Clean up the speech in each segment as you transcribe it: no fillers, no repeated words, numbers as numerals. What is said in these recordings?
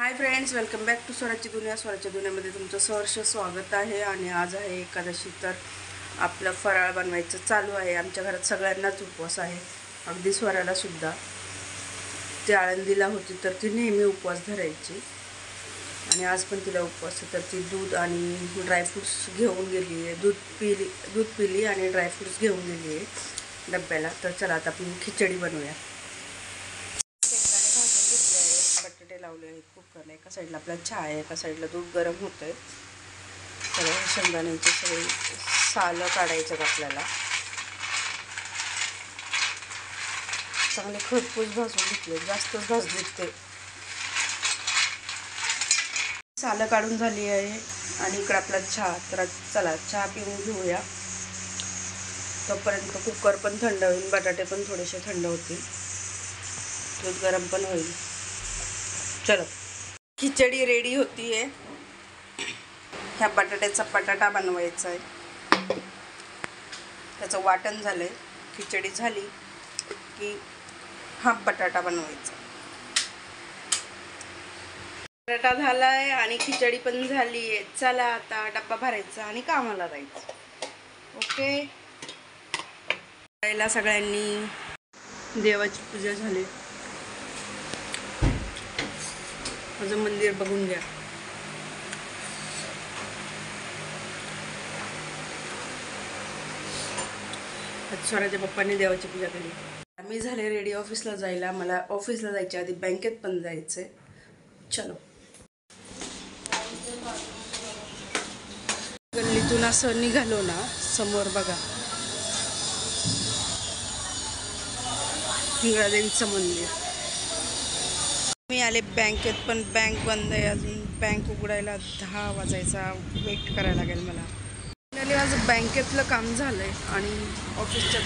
High friends, welcome back to स्वराची दुनिया. स्वराच्या दुनियामध्ये तुमचं सहर्ष स्वागत आहे. आणि आज आहे एकादशी, तर आपलं फराळ बनवायचं चालू आहे. आमच्या घरात सगळ्यांनाच उपवास आहे, अगदी स्वराला सुद्धा. ती आळंदीला होती तर ती नेहमी उपवास धरायची आणि आज पण तिला उपवास आहे. तर ती दूध आणि ड्रायफ्रूट्स घेऊन गेली आहे. दूध पिली आणि ड्रायफ्रूट्स घेऊन गेली आहे डब्याला. तर चला आता आपण खिचडी बनवूया. बटाटे लावले आहेत कुकरला. एका साईडला आपला चहा आहे, एका साईडला दूध गरम होतं आहे. तर शेंगदाण्याचे सगळे सालं काढायचं आपल्याला. चांगले खरपूस भाजून घेतले, जास्तच भाजलेत ते. सालं काढून झाली आहे आणि इकडं आपला चहा. तर चला चहा पिऊन घेऊया. तोपर्यंत कुकर पण थंड होईल, बटाटे पण थोडेसे थंड होतील, दूध गरम पण होईल. चलो, खिचडी रेडी होती आहे. ह्या बटाट्याचा बटाटा बनवायचा आहे. त्याचं वाटण झालंय. खिचडी झाली की हा बटाटा बनवायचा. बटाटा झालाय आणि खिचडी पण झाली आहे. चला आता डब्बा भरायचा आणि कामाला जायचं. ओके. पहिला सगळ्यांनी देवाची पूजा झाली. माझं मंदिर बघून घ्या. स्वराच्या पप्पांनी देवाची पूजा केली. मी झाले रेडी ऑफिसला जायला. मला ऑफिसला जायच्या आधी बँकेत पण जायचंय. चलो. गल्लीतून असं निघालो ना, समोर बघा हिंगळादेवीचं मंदिर. मी आले बँकेत, पण बँक बंद आहे अजून. बँक उघडायला 10 वाजायचा वेट करायला लागेल मला. फायनली माझं बँकेतलं काम झालंय आणि ऑफिसच्या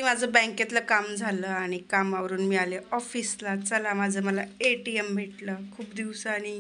माझं बँकेतलं काम झालं आणि कामावरून मी आले ऑफिसला. चला, मला ATM भेटलं. खूप दिवसांनी